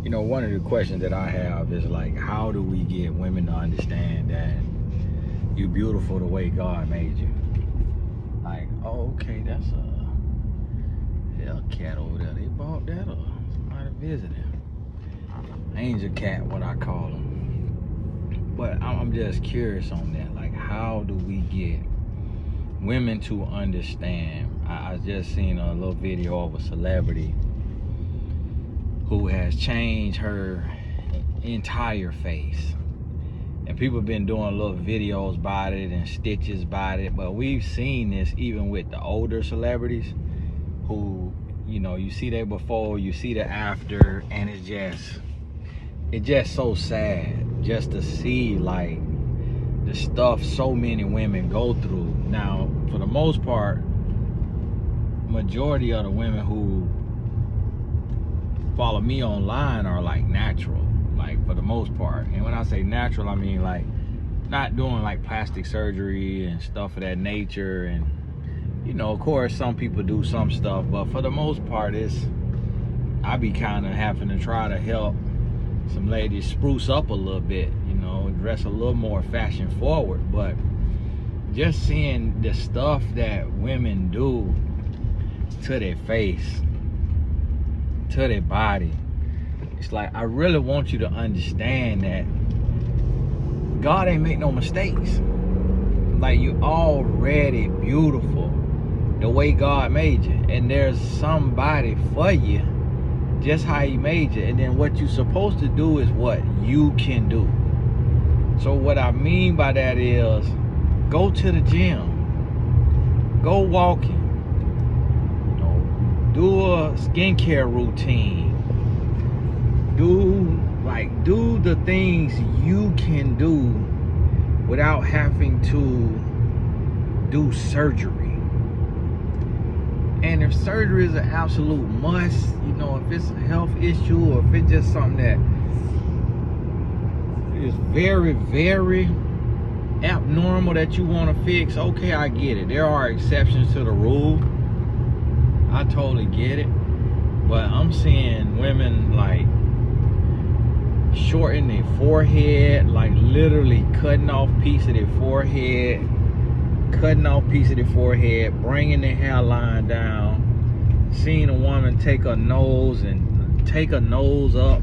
You know, one of the questions that I have is like, how do we get women to understand that you're beautiful the way God made you? Like, oh, okay, that's a Hellcat over there. They bought that or somebody visiting. Angel cat, what I call them. But I'm just curious on that. Like, how do we get women to understand? I just seen a little video of a celebrity who has changed her entire face, and people have been doing little videos about it and stitches about it. But we've seen this even with the older celebrities who, you know, you see their before, you see the after, and it's just so sad just to see like the stuff so many women go through. Now, for the most part, majority of the women who follow me online are like natural, like for the most part. And when I say natural, I mean like not doing like plastic surgery and stuff of that nature. And you know, of course some people do some stuff, but for the most part I be kind of having to try to help some ladies spruce up a little bit, you know, dress a little more fashion forward. But just seeing the stuff that women do to their face, to their body, it's like, I really want you to understand that God ain't make no mistakes. Like, you already beautiful the way God made you, and there's somebody for you just how he made you. And then what you're supposed to do is what you can do. So what I mean by that is, go to the gym, go walking, do a skincare routine, do the things you can do without having to do surgery. And if surgery is an absolute must, you know, if it's a health issue or if it's just something that is very, very abnormal that you want to fix, okay, I get it. There are exceptions to the rule. I totally get it. But I'm seeing women like shorten their forehead, like literally cutting off piece of their forehead, bringing their hairline down. Seeing a woman take a nose and take a nose up,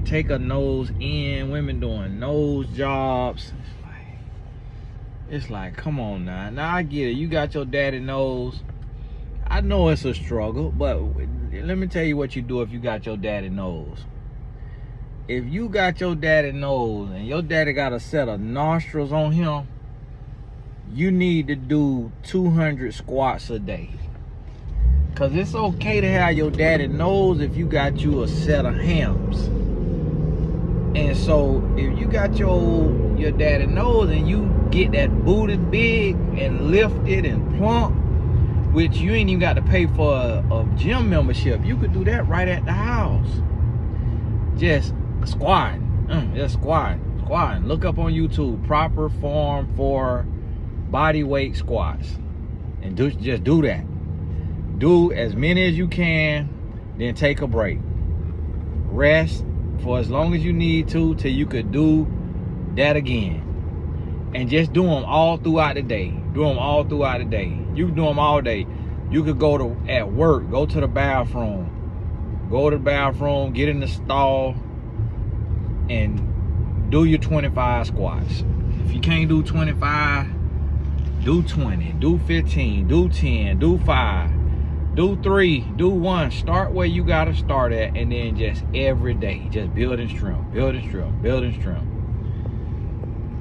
take a nose in, women doing nose jobs. It's like, come on now. Now I get it. You got your daddy nose. I know it's a struggle, but let me tell you what you do if you got your daddy nose. If you got your daddy nose and your daddy got a set of nostrils on him, you need to do 200 squats a day. Cause it's okay to have your daddy nose if you got you a set of hams. And so if you got your daddy nose and you get that booty big and lifted and plump, which you ain't even got to pay for a gym membership. You could do that right at the house. Just squatting. Just squatting. Look up on YouTube, proper form for body weight squats. And just do that. Do as many as you can, then take a break. Rest for as long as you need to till you could do that again. And just do them all throughout the day. You can do them all day. You could go at work, go to the bathroom, get in the stall, and do your 25 squats. If you can't do 25, do 20, do 15, do 10, do 5, do 3, do 1. Start where you gotta start at, and then just every day, just build and strength.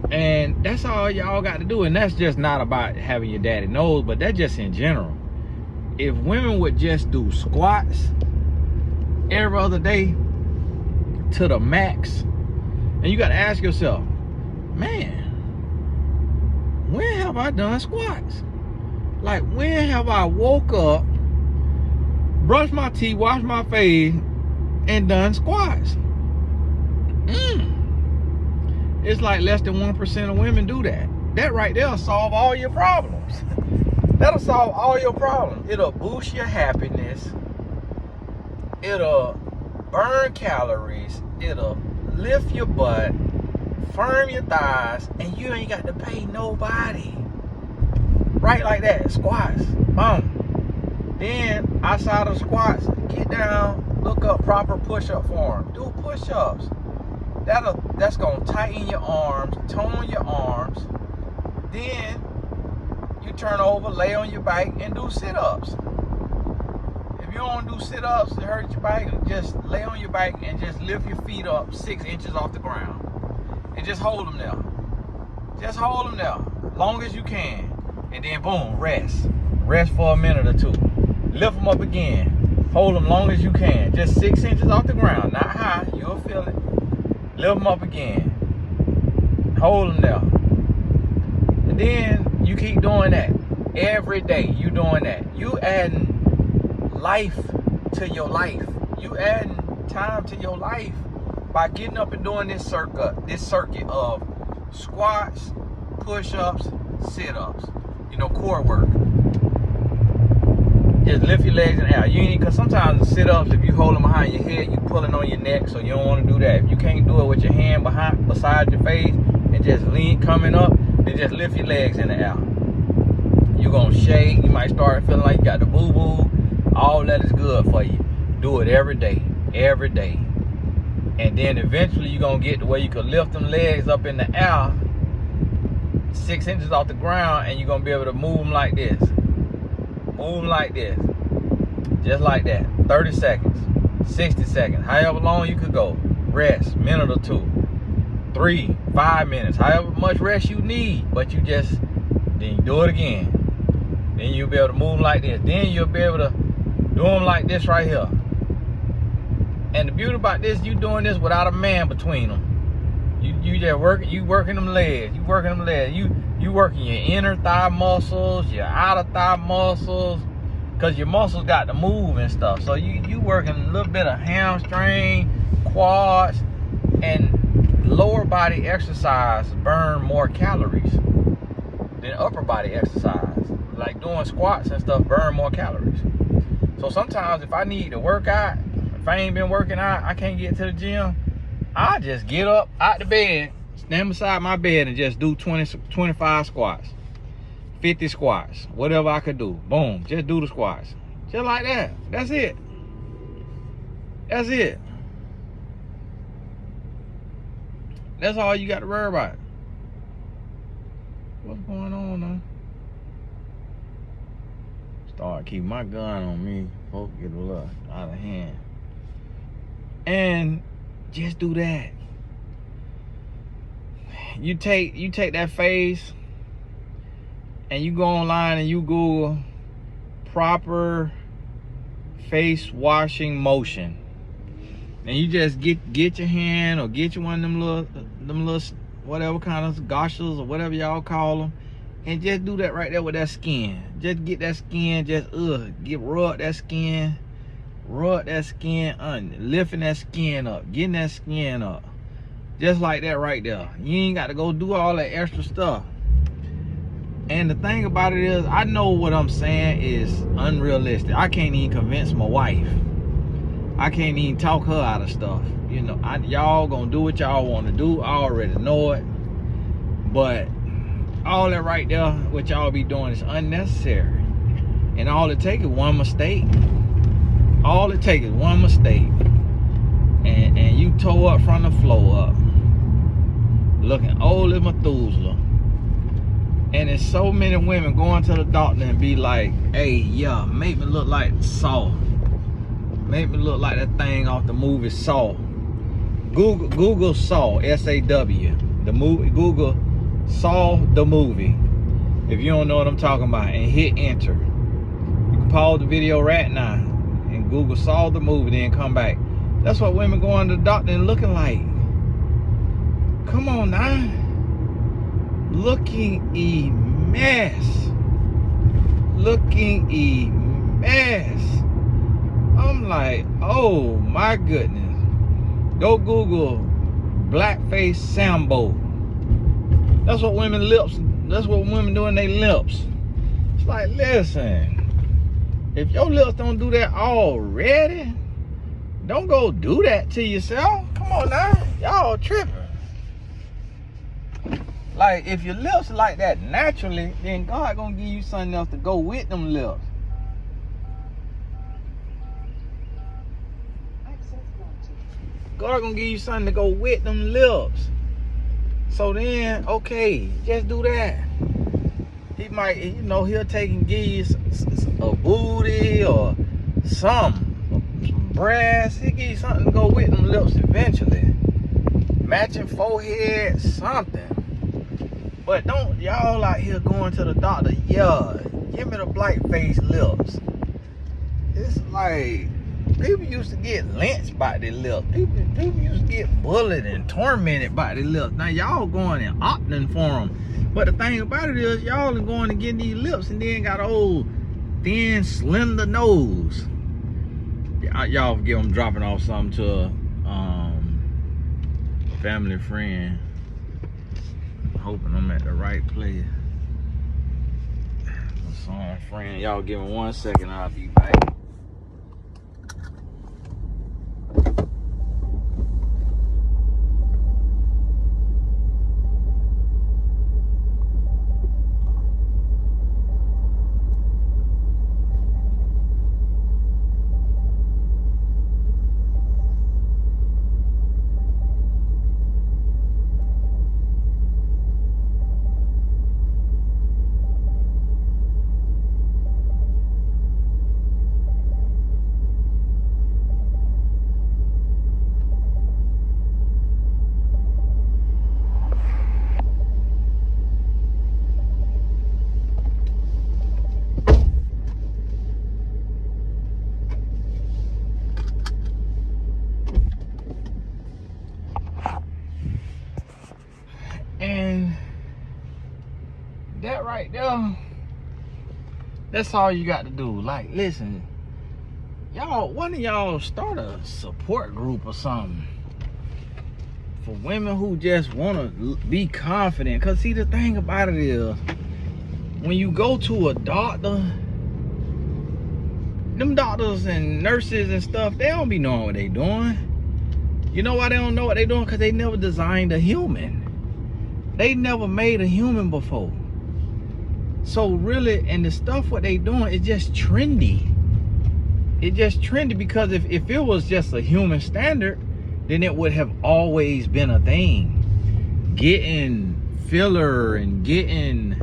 And that's all y'all got to do. And that's just not about having your daddy nose, but that's just in general. If women would just do squats every other day to the max, and you got to ask yourself, man, when have I done squats? Like, when have I woke up, brushed my teeth, washed my face, and done squats? It's like less than 1% of women do that. That right there will solve all your problems. That'll solve all your problems. It'll boost your happiness. It'll burn calories, it'll lift your butt, firm your thighs, and you ain't got to pay nobody. Right like that, squats, boom. Then outside of squats, get down, look up proper push-up form. Do push-ups. That's gonna tighten your arms, tone your arms. Then you turn over, lay on your back, and do sit-ups. If you don't do sit-ups, it hurts your back, just lay on your back and just lift your feet up 6 inches off the ground. And just hold them there. Just hold them there, long as you can. And then boom, rest. Rest for a minute or two. Lift them up again. Hold them long as you can. Just 6 inches off the ground, not high, you'll feel it. Lift them up again. Hold them there. And then you keep doing that. Every day you doing that. You adding life to your life. You adding time to your life by getting up and doing this circuit of squats, push-ups, sit-ups. You know, core work. Just lift your legs in the air. You ain't, cause sometimes the sit-ups, if you hold them behind your head, you pulling on your neck, so you don't want to do that. If you can't do it with your hand beside your face and just lean coming up, then just lift your legs in the air. You're gonna shake. You might start feeling like you got the boo-boo. All that is good for you. Do it every day, every day. And then eventually you're gonna get to where you can lift them legs up in the air 6 inches off the ground, and you're gonna be able to move them like this. Move them like this. Just like that. 30 seconds, 60 seconds, however long you could go. Rest, minute or two, 3, 5 minutes, however much rest you need. But you just, then you do it again. Then you'll be able to move them like this. Then you'll be able to do them like this right here. And the beauty about this, you doing this without a man between them. You just working, you working them legs. You working them legs. You working your inner thigh muscles, your outer thigh muscles, cause your muscles got to move and stuff. So you working a little bit of hamstring, quads, and lower body exercise burn more calories than upper body exercise. Like doing squats and stuff burn more calories. So sometimes if I need to work out, if I ain't been working out, I can't get to the gym, I just get up out the bed, stand beside my bed, and just do 25 squats, 50 squats, whatever I could do. Boom, just do the squats. Just like that. That's it. That's it. That's all you got to worry about. What's going on now? Start keeping my gun on me. Folks get a little out of hand. And just do that. You take that face and you go online and you Google proper face washing motion. And you just get your hand or get you one of them little whatever kind of goshers or whatever y'all call them, and just do that right there with that skin. Just get that skin, rub that skin lifting that skin up, getting that skin up, just like that right there. You ain't got to go do all that extra stuff. And the thing about it is, I know what I'm saying is unrealistic. I can't even convince my wife. I can't even talk her out of stuff. You know, y'all gonna do what y'all want to do. I already know it. But all that right there, what y'all be doing is unnecessary. And all it takes is one mistake. All it takes is one mistake. And you toe up from the floor up. Looking old as Methuselah. And there's so many women going to the doctor and be like, hey, yeah, make me look like Saw. Make me look like that thing off the movie Saw. Google Saw, S-A-W. The movie, Google Saw the movie. If you don't know what I'm talking about, and hit enter. You can pause the video right now and Google Saw the movie, then come back. That's what women going to the doctor and looking like. Come on now. Looking a mess. Looking a mess. I'm like, oh my goodness. Go Google blackface Sambo. That's what women do in their lips. It's like, listen, if your lips don't do that already, Don't go do that to yourself. Come on now. Y'all tripping. Like, if your lips like that naturally, then God gonna give you something else to go with them lips. God gonna give you something to go with them lips. So then, okay, just do that. He might, you know, he'll take and give you a booty or some brass. He'll give you something to go with them lips eventually. Matching forehead, something. But don't y'all out here going to the doctor, yeah, give me the blight face lips. It's like, people used to get lynched by their lips. People used to get bullied and tormented by their lips. Now y'all going and opting for them. But the thing about it is, y'all are going to get these lips and then got an old, thin, slender nose. Y'all forget I'm dropping off something to a family friend. Hoping I'm at the right place. My son, friend, y'all give me 1 second, I'll be back. And that right there, that's all you got to do. Like, listen, y'all, one of y'all start a support group or something for women who just want to be confident. Because see, the thing about it is, when you go to a doctor, them doctors and nurses and stuff, they don't be knowing what they doing. You know why they don't know what they doing? Because they never designed a human. They never made a human before. So really, and the stuff what they doing is just trendy. It's just trendy because if it was just a human standard, then it would have always been a thing. Getting filler and getting,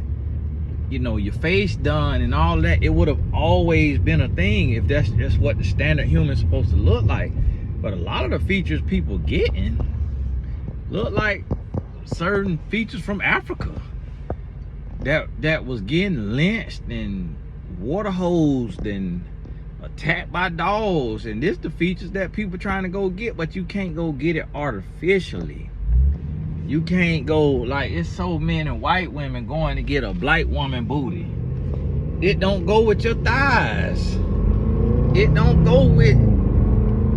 you know, your face done and all that, it would have always been a thing if that's just what the standard human's supposed to look like. But a lot of the features people getting look like certain features from Africa that was getting lynched and water hosed and attacked by dogs. And this the features that people trying to go get, but you can't go get it artificially. You can't go, like, it's so many white women going to get a black woman booty. It don't go with your thighs. It don't go with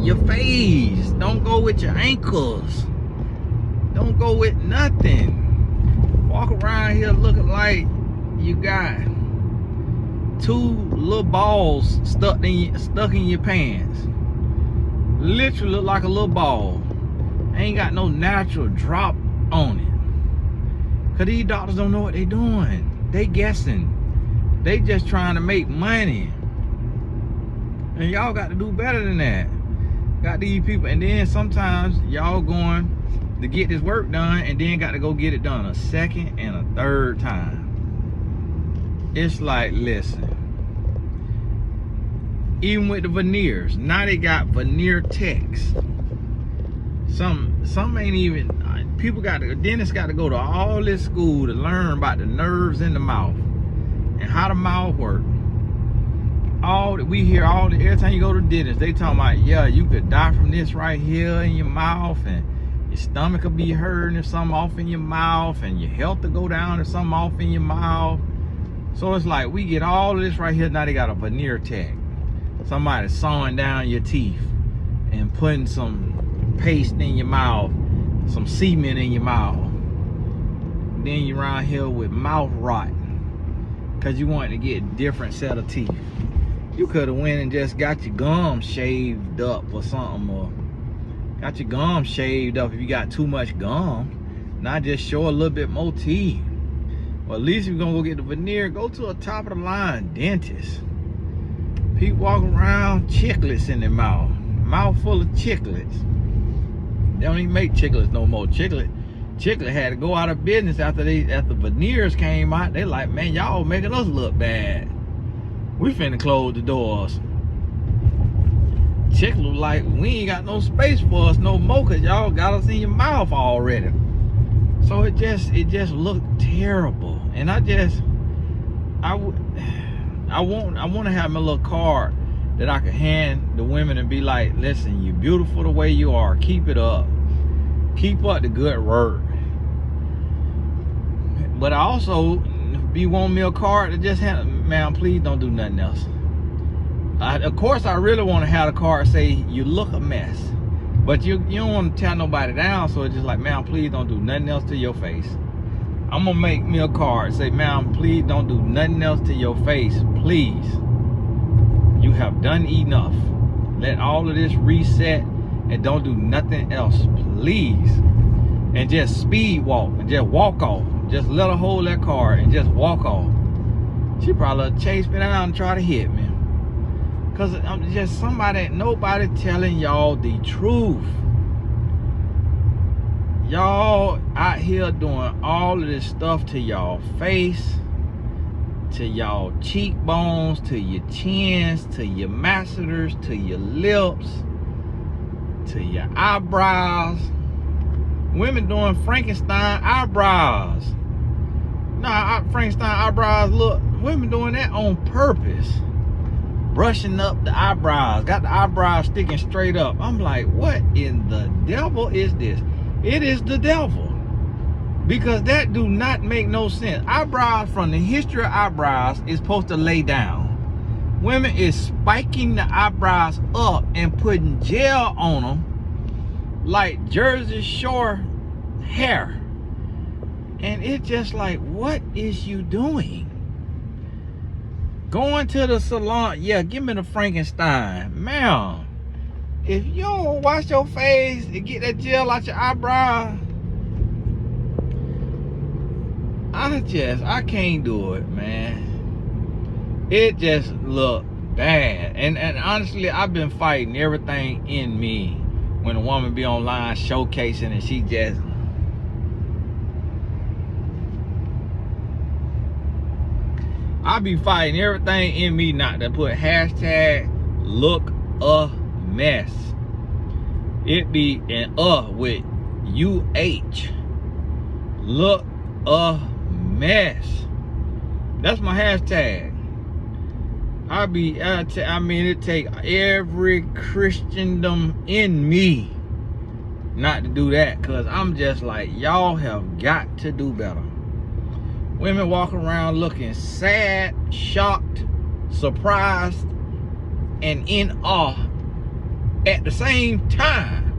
your face. Don't go with your ankles. Don't go with nothing. Walk around here looking like you got 2 little balls stuck in your pants. Literally look like a little ball. Ain't got no natural drop on it. Cause these doctors don't know what they doing. They guessing. They just trying to make money. And y'all got to do better than that. Got these people, and then sometimes y'all going to get this work done and then got to go get it done a second and a third time. It's like, listen, even with the veneers, now they got veneer techs. Some ain't even, people got to, dentists got to go to all this school to learn about the nerves in the mouth and how the mouth works. All that we hear, every time you go to the dentist, they talking about, yeah, you could die from this right here in your mouth, and your stomach could be hurting if something off in your mouth, and your health to go down if something off in your mouth. So it's like, we get all of this right here. Now they got a veneer tech. Somebody sawing down your teeth and putting some paste in your mouth, some cement in your mouth. Then you're around here with mouth rot because you want to get a different set of teeth. You could have went and just got your gums shaved up or something, or got your gums shaved up if you got too much gum. Not just show a little bit more teeth. Well, at least if you're gonna go get the veneer, go to a top of the line dentist. People walking around chiclets in their mouth full of chiclets. They don't even make chiclets no more. Chiclet had to go out of business after veneers came out. They like, man, y'all making us look bad. We finna close the doors. Chiclet like, we ain't got no space for us no more, cause y'all got us in your mouth already. So it just looked terrible. And I want to have my little card that I could hand the women and be like, listen, you're beautiful the way you are. Keep it up. Keep up the good work. But I also be wanting me a card that just have, man, please don't do nothing else. Of course, I really want to have a card say, you look a mess. But you don't want to tear nobody down, so it's just like, ma'am, please don't do nothing else to your face. I'm going to make me a card. Say, ma'am, please don't do nothing else to your face. Please. You have done enough. Let all of this reset and don't do nothing else. Please. And just speed walk and just walk off. Just let her hold that card and just walk off. She probably chase me down and try to hit me. Because I'm just nobody telling y'all the truth. Y'all out here doing all of this stuff to y'all face, to y'all cheekbones, to your chins, to your masseters, to your lips, to your eyebrows. Women doing Frankenstein eyebrows. Nah, Frankenstein eyebrows, look, women doing that on purpose. Brushing up the eyebrows, got the eyebrows sticking straight up. I'm like, what in the devil is this? It is the devil. Because that do not make no sense. Eyebrows, from the history of eyebrows, is supposed to lay down. Women is spiking the eyebrows up and putting gel on them like Jersey Shore hair. And it's just like, what is you doing? Going to the salon, yeah, give me the Frankenstein. Ma'am, if you don't wash your face and get that gel out your eyebrow, I can't do it, man. It just look bad. And honestly, I've been fighting everything in me when a woman be online showcasing and she just, I be fighting everything in me not to put hashtag look a mess. It be an with UH. Look a mess. That's my hashtag. I mean, it take every Christendom in me not to do that, because I'm just like, y'all have got to do better. Women walking around looking sad, shocked, surprised, and in awe at the same time.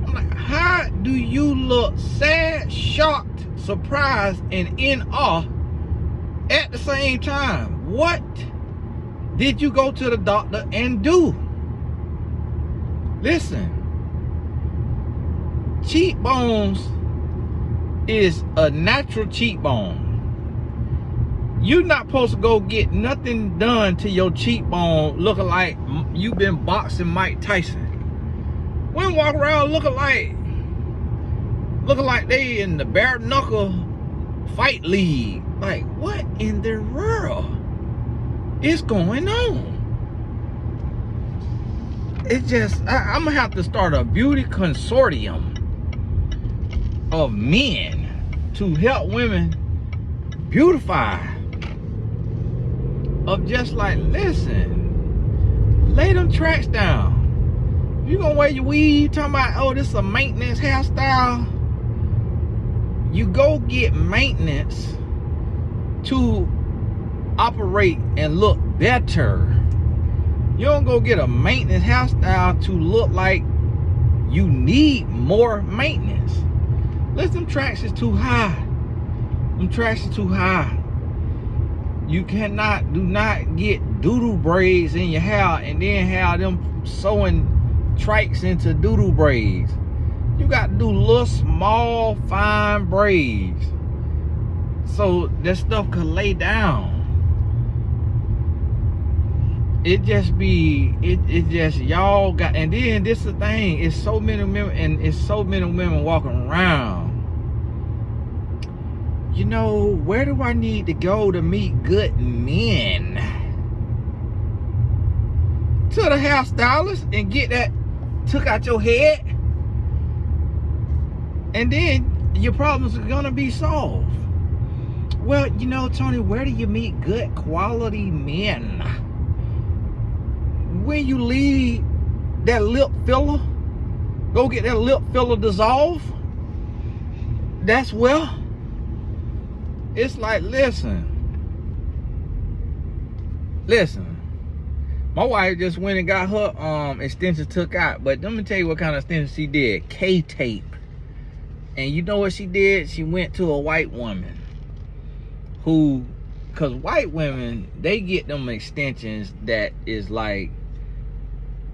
I'm like, how do you look sad, shocked, surprised, and in awe at the same time? What did you go to the doctor and do? Listen, cheekbones is a natural cheekbone. You're not supposed to go get nothing done to your cheekbone looking like you've been boxing Mike Tyson. Women walk around looking like they in the bare knuckle fight league. Like, what in the world is going on? It just, I'm gonna have to start a beauty consortium of men to help women beautify. Of just like, listen, lay them tracks down. You gonna wear your weave talking about, oh, this is a maintenance hairstyle? You go get maintenance to operate and look better. You don't go get a maintenance hairstyle to look like you need more maintenance. Listen, them tracks is too high. Them tracks is too high. You do not get doo-doo braids in your hair and then have them sewing trikes into doo-doo braids. You got to do little small fine braids so that stuff could lay down. It just y'all got, and then this is the thing, it's so many women, and it's so many women walking around. You know, where do I need to go to meet good men? To the hairstylist and get that took out your head, and then your problems are gonna be solved. Well, you know, Tony, where do you meet good quality men? When you leave that lip filler, go get that lip filler dissolved. That's well. It's like, listen. My wife just went and got her extensions took out, but let me tell you what kind of extensions she did. K-tape. And you know what she did? She went to a white woman who, because white women, they get them extensions that is like,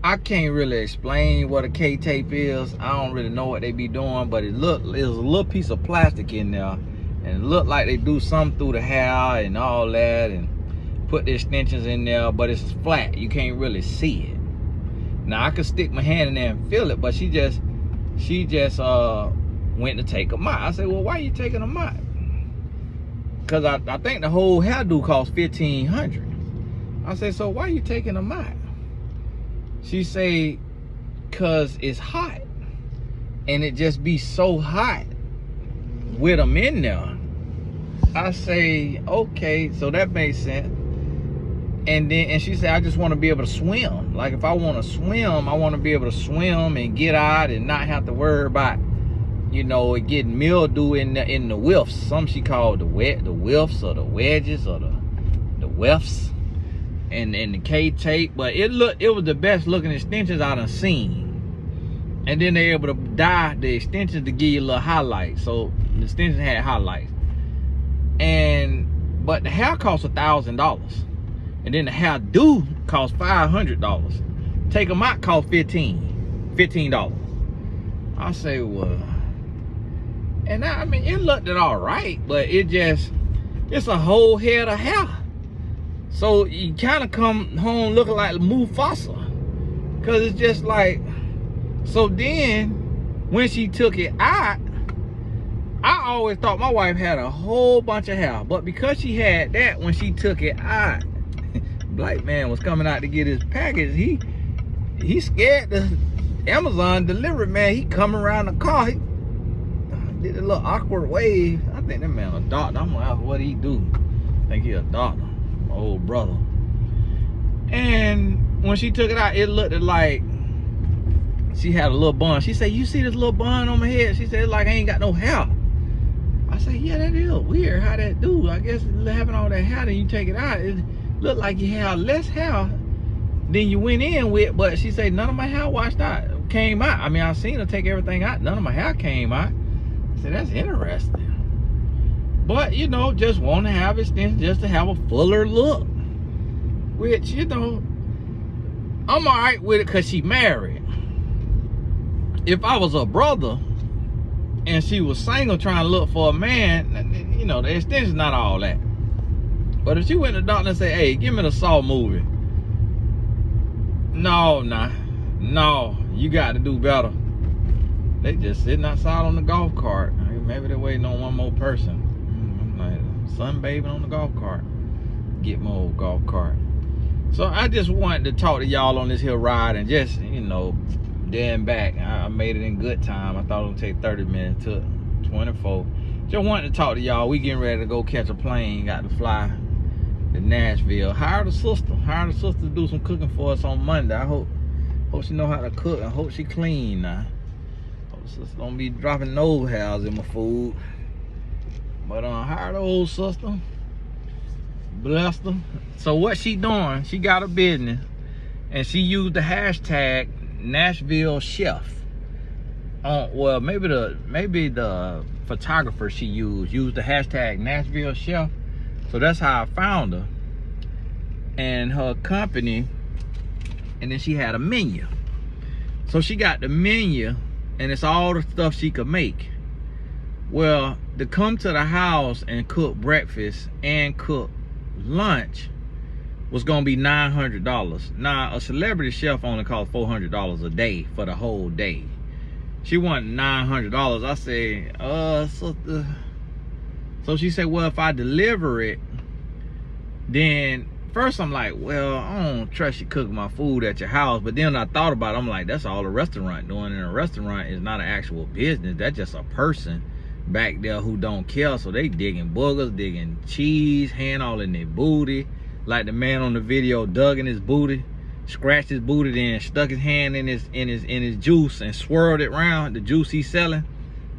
I can't really explain what a K-tape is. I don't really know what they be doing, but it was a little piece of plastic in there, and it looked like they do something through the hair and all that, and put the extensions in there, but it's flat. You can't really see it. Now I could stick my hand in there and feel it, but she just went to take a mop. I said, well, why are you taking a mop? Because I think the whole hairdo cost $1,500. I said, so why are you taking a mop? She say, cause it's hot, and it just be so hot with them in there. I say, okay, so that makes sense. And she said, I just want to be able to swim. Like if I want to swim, I want to be able to swim and get out and not have to worry about, you know, it getting mildew in the whiffs. Some she called the whiffs or the wedges or the wefts. And the K-tape, but it was the best looking extensions I done seen. And then they able to dye the extensions to give you a little highlight. So the extensions had highlights. But the hair cost $1,000. And then the hair do cost $500. Take them out cost $15. I say, well, and I mean, it looked all right, but it's a whole head of hair. So you kind of come home looking like Mufasa, because it's just like, so then when she took it out, I always thought my wife had a whole bunch of hair, but because she had that, when she took it out, black man was coming out to get his package. He scared the Amazon delivery man. He come around the car, he did a little awkward wave. I think that man a doctor. I'm like, what he do? I think he a doctor. Old brother. And when she took it out, it looked like she had a little bun. She said, you see this little bun on my head? She said, it's like I ain't got no hair. I said, yeah, that is weird how that do. I guess having all that hair, then you take it out, it looked like you have less hair than you went in with. But she said, none of my hair came out. I mean, I seen her take everything out. None of my hair came out. I said, that's interesting. But, you know, just want to have extensions just to have a fuller look. Which, you know, I'm all right with it because she married. If I was a brother and she was single trying to look for a man, you know, the extension's not all that. But if she went to the doctor and said, hey, give me the Saw movie. No, you got to do better. They just sitting outside on the golf cart. Maybe they're waiting on one more person. Sunbathing on the golf cart. Get my old golf cart. So I just wanted to talk to y'all on this here ride and just, you know, there and back. I made it in good time. I thought it would take 30 minutes, took 24. Just wanted to talk to y'all. We getting ready to go catch a plane. Got to fly to Nashville. Hired a sister to do some cooking for us on Monday. I hope she know how to cook. I hope she clean now. Hope the sister don't be dropping nose hairs in my food. But hired the old sister, blessed her. So what she doing? She got a business, and she used the hashtag Nashville Chef. Well, maybe the photographer she used the hashtag Nashville Chef. So that's how I found her. and her company, and then she had a menu. So she got the menu, and it's all the stuff she could make. Well, to come to the house and cook breakfast and cook lunch was gonna be $900. Now, a celebrity chef only costs $400 a day for the whole day. She wanted $900. I said, so she said, well, if I deliver it, then first I'm like, well, I don't trust you cooking my food at your house. But then I thought about it, I'm like, that's all a restaurant doing, and a restaurant is not an actual business. That's just a person back there who don't care. So they digging boogers, digging cheese, hand all in their booty, like the man on the video dug in his booty, scratched his booty, then stuck his hand in his juice and swirled it around the juice he's selling.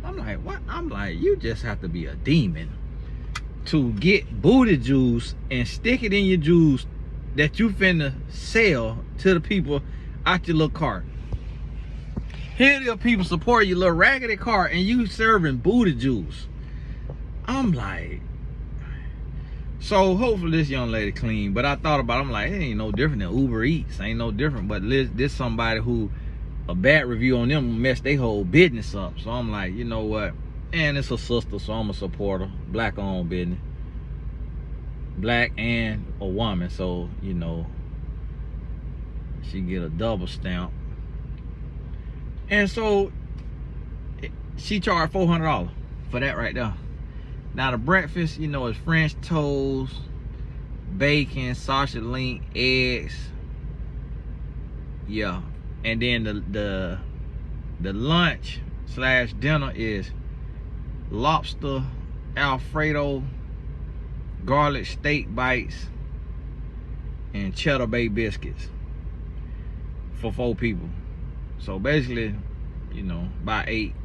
I'm like, what? I'm like, you just have to be a demon to get booty juice and stick it in your juice that you finna sell to the people out your little cart. Here the people support your little raggedy cart, and you serving booty juice. I'm like, so hopefully this young lady clean. But I thought about it, I'm like, it ain't no different than Uber Eats. Ain't no different. But this somebody who a bad review on them messed their whole business up. So I'm like, you know what? And it's a sister, so I'm a supporter. Black owned business. Black and a woman, so you know she get a double stamp. And so she charged $400 for that right there. Now the breakfast, you know, is French toast, bacon, sausage link, eggs. Yeah. And then the lunch slash dinner is lobster Alfredo, garlic steak bites, and cheddar bay biscuits for 4 people. So basically, you know, by 8,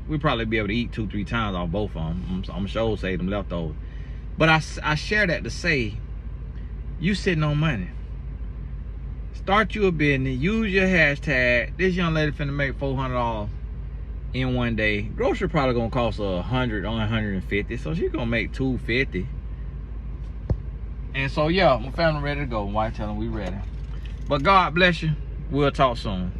we'll probably be able to eat 2-3 times off both of them. I'm sure save them leftovers. But I share that to say, you sitting on money. Start you a business, use your hashtag. This young lady finna make $400 in one day. Grocery probably gonna cost her $100 or $150, so she gonna make $250. And so yeah, my family ready to go. Wife tell them we ready. But God bless you. We'll talk soon.